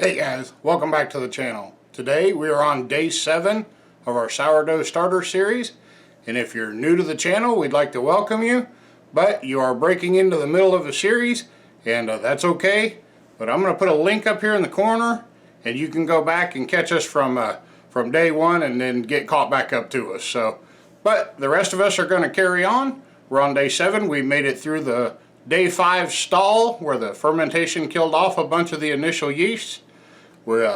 Hey guys, welcome back to the channel. Today we are on day 7 of our sourdough starter series, and if you're new to the channel, we'd like to welcome you, but you are breaking into the middle of a series, and that's okay. But I'm going to put a link up here in the corner, and you can go back and catch us from day 1 and then get caught back up to us. But the rest of us are going to carry on. We're on day 7. We made it through the day 5 stall where the fermentation killed off a bunch of the initial yeast. We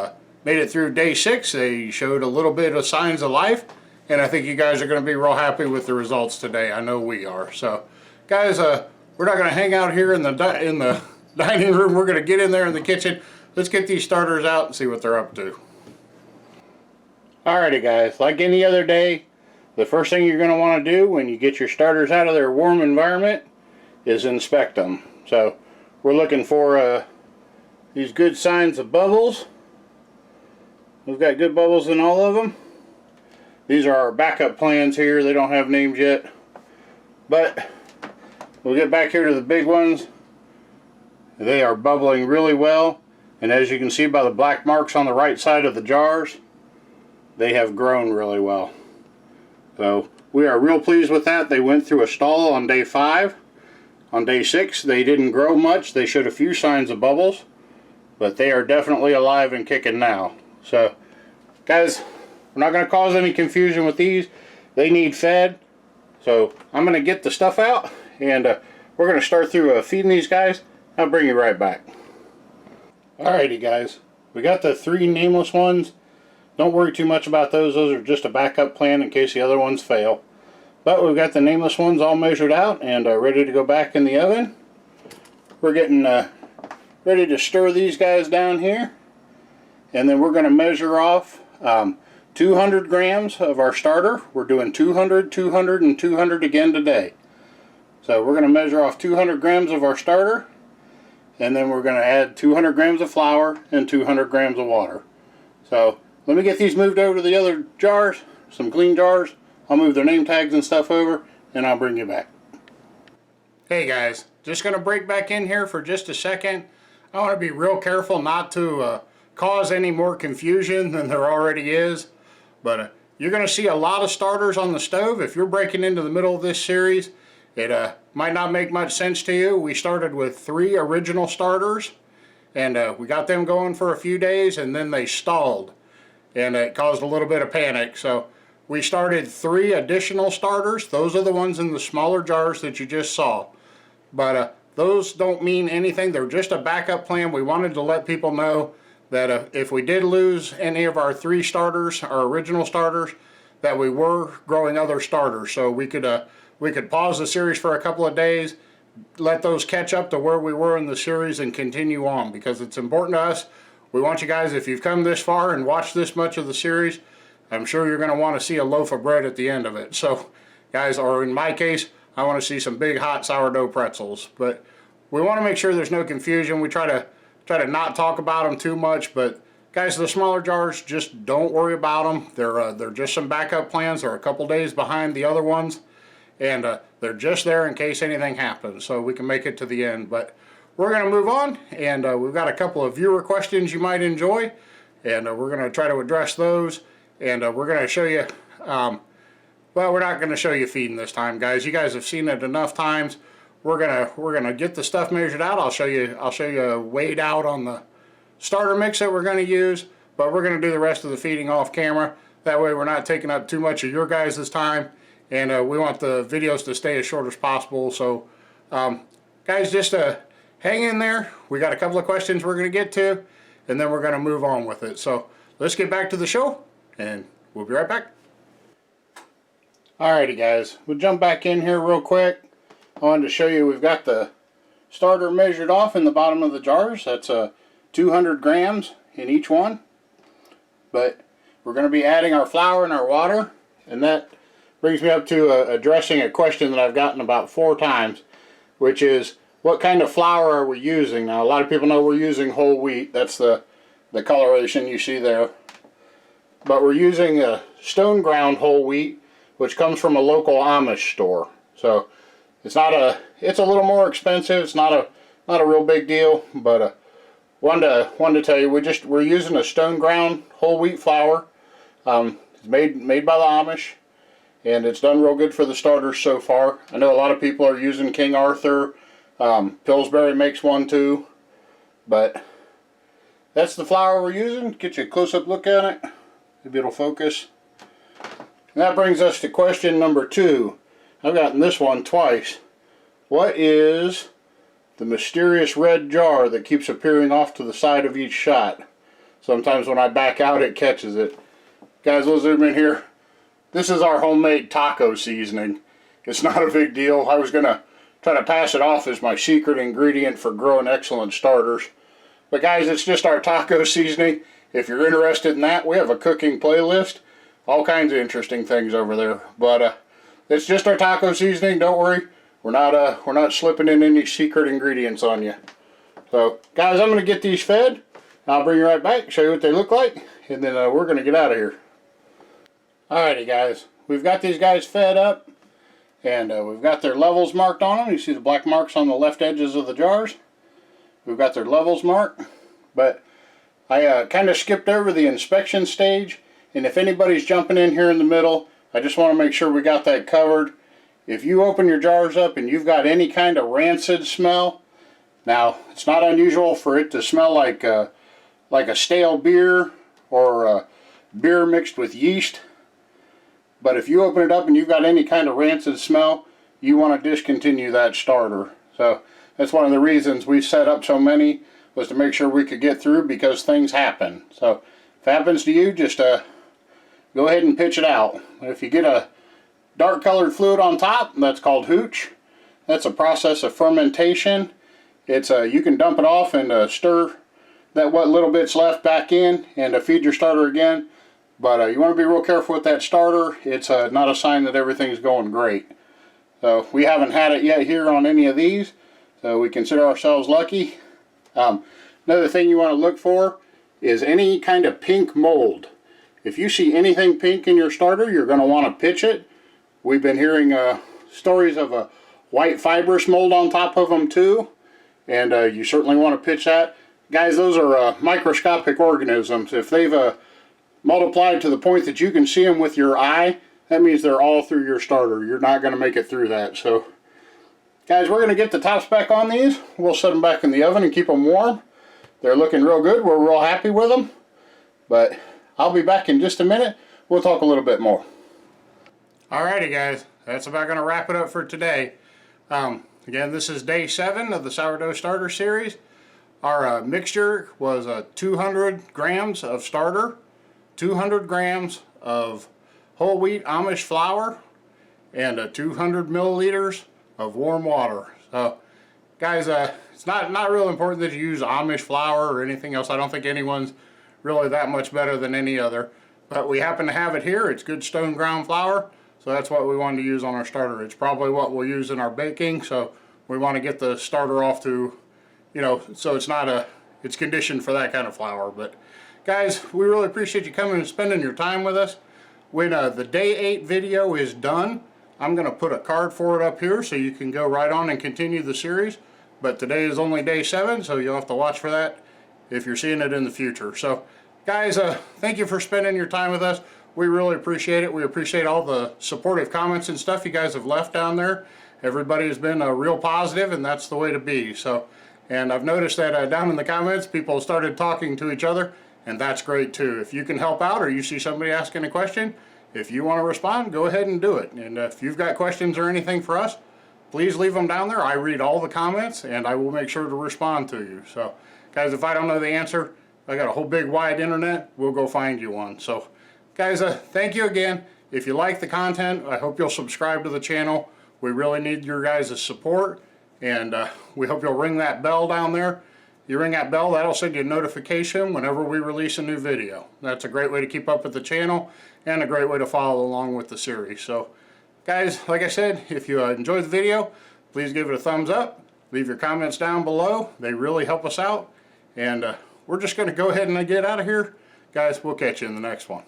made it through day 6. They showed a little bit of signs of life, and I think you guys are going to be real happy with the results today. I know we are. So guys, we're not going to hang out here in the dining room. We're going to get in there in the kitchen. Let's get these starters out and see what they're up to. Alrighty guys, like any other day, the first thing you're going to want to do when you get your starters out of their warm environment is inspect them. So we're looking for these good signs of bubbles. We've got good bubbles in all of them. These are our backup plans here. They don't have names yet. But we'll get back here to the big ones. They are bubbling really well. And as you can see by the black marks on the right side of the jars, they have grown really well. So we are real pleased with that. They went through a stall on day 5. On day 6, they didn't grow much. They showed a few signs of bubbles. But they are definitely alive and kicking now. So, guys, we're not going to cause any confusion with these. They need fed. So, I'm going to get the stuff out, and we're going to start through feeding these guys. I'll bring you right back. Alrighty, guys. We got the 3 nameless ones. Don't worry too much about those. Those are just a backup plan in case the other ones fail. But we've got the nameless ones all measured out and ready to go back in the oven. We're getting ready to stir these guys down here. And then we're going to measure off 200 grams of our starter. We're doing 200, 200, and 200 again today. So we're going to measure off 200 grams of our starter. And then we're going to add 200 grams of flour and 200 grams of water. So let me get these moved over to the other jars, some clean jars. I'll move their name tags and stuff over, and I'll bring you back. Hey guys, just going to break back in here for just a second. I want to be real careful not to cause any more confusion than there already is, but you're going to see a lot of starters on the stove. If you're breaking into the middle of this series, it might not make much sense to you. We started with 3 original starters, and we got them going for a few days, and then they stalled, and it caused a little bit of panic. So we started 3 additional starters. Those are the ones in the smaller jars that you just saw, but those don't mean anything. They're just a backup plan. We wanted to let people know that if we did lose any of our 3 starters, our original starters, that we were growing other starters. So we could pause the series for a couple of days, let those catch up to where we were in the series, and continue on, because it's important to us. We want you guys, if you've come this far and watched this much of the series, I'm sure you're going to want to see a loaf of bread at the end of it. So guys, or in my case, I want to see some big hot sourdough pretzels. But we want to make sure there's no confusion. We try to not talk about them too much, but guys, the smaller jars, just don't worry about them. They're just some backup plans. They're a couple days behind the other ones, and they're just there in case anything happens, so we can make it to the end. But we're going to move on, and we've got a couple of viewer questions you might enjoy, and we're going to try to address those, and we're going to show you, well, we're not going to show you feeding this time, guys. You guys have seen it enough times. We're gonna get the stuff measured out. I'll show you weighed out on the starter mix that we're gonna use, but we're gonna do the rest of the feeding off camera. That way we're not taking up too much of your guys' time, and we want the videos to stay as short as possible. So guys, just hang in there. We got a couple of questions we're gonna get to, and then we're gonna move on with it. So let's get back to the show, and we'll be right back. Alrighty guys, we'll jump back in here real quick. I wanted to show you we've got the starter measured off in the bottom of the jars. That's 200 grams in each one. But we're going to be adding our flour and our water, and that brings me up to addressing a question that I've gotten about 4 times, which is, what kind of flour are we using? Now, a lot of people know we're using whole wheat. That's the coloration you see there. But we're using a stone ground whole wheat, which comes from a local Amish store. So it's a little more expensive. It's not a real big deal, but wanted to tell you we're using a stone ground whole wheat flour. It's made by the Amish, and it's done real good for the starters so far. I know a lot of people are using King Arthur. Pillsbury makes one too, but that's the flour we're using. Get you a close-up look at it. Maybe it'll focus. And that brings us to question number 2. I've gotten this one twice. What is the mysterious red jar that keeps appearing off to the side of each shot? Sometimes when I back out, it catches it. Guys, we'll zoom in here. This is our homemade taco seasoning. It's not a big deal. I was going to try to pass it off as my secret ingredient for growing excellent starters. But guys, it's just our taco seasoning. If you're interested in that, we have a cooking playlist. All kinds of interesting things over there. But it's just our taco seasoning. Don't worry. We're not slipping in any secret ingredients on you. So, guys, I'm going to get these fed. I'll bring you right back, show you what they look like, and then we're going to get out of here. Alrighty, guys. We've got these guys fed up, and we've got their levels marked on them. You see the black marks on the left edges of the jars. We've got their levels marked, but I kind of skipped over the inspection stage, and if anybody's jumping in here in the middle, I just want to make sure we got that covered. If you open your jars up and you've got any kind of rancid smell, now it's not unusual for it to smell like a stale beer or beer mixed with yeast. But if you open it up and you've got any kind of rancid smell, you want to discontinue that starter. So that's one of the reasons we set up so many, was to make sure we could get through, because things happen. So if it happens to you, just go ahead and pitch it out. If you get a dark colored fluid on top, that's called hooch. That's a process of fermentation. It's you can dump it off and stir that what little bit's left back in and feed your starter again. But you want to be real careful with that starter. It's not a sign that everything's going great. So we haven't had it yet here on any of these, so we consider ourselves lucky. Another thing you want to look for is any kind of pink mold. If you see anything pink in your starter, you're going to want to pitch it. We've been hearing stories of a white fibrous mold on top of them too, and you certainly want to pitch that. Guys, those are microscopic organisms. If they've multiplied to the point that you can see them with your eye, that means they're all through your starter. You're not going to make it through that. So, guys, we're going to get the tops back on these. We'll set them back in the oven and keep them warm. They're looking real good. We're real happy with them. But I'll be back in just a minute. We'll talk a little bit more. Alrighty, guys, that's about going to wrap it up for today. Again, this is day 7 of the sourdough starter series. Our mixture was 200 grams of starter, 200 grams of whole wheat Amish flour, and 200 milliliters of warm water. So, guys, it's not real important that you use Amish flour or anything else. I don't think anyone's really that much better than any other. But we happen to have it here. It's good stone ground flour. So that's what we wanted to use on our starter. It's probably what we'll use in our baking, so we want to get the starter off to, so it's conditioned for that kind of flour. But guys, we really appreciate you coming and spending your time with us. When the day 8 video is done, I'm going to put a card for it up here so you can go right on and continue the series. But today is only day 7, so you'll have to watch for that if you're seeing it in the future. So guys, thank you for spending your time with us. We really appreciate it. We appreciate all the supportive comments and stuff you guys have left down there. Everybody has been real positive, and that's the way to be. So, and I've noticed that down in the comments, people started talking to each other, and that's great too. If you can help out, or you see somebody asking a question, if you want to respond, go ahead and do it. And if you've got questions or anything for us, please leave them down there. I read all the comments, and I will make sure to respond to you. So, guys, if I don't know the answer, I got a whole big wide internet. We'll go find you one. So, guys, thank you again. If you like the content, I hope you'll subscribe to the channel. We really need your guys' support, and we hope you'll ring that bell down there. You ring that bell, that'll send you a notification whenever we release a new video. That's a great way to keep up with the channel and a great way to follow along with the series. So, guys, like I said, if you enjoyed the video, please give it a thumbs up. Leave your comments down below. They really help us out. And we're just going to go ahead and get out of here. Guys, we'll catch you in the next one.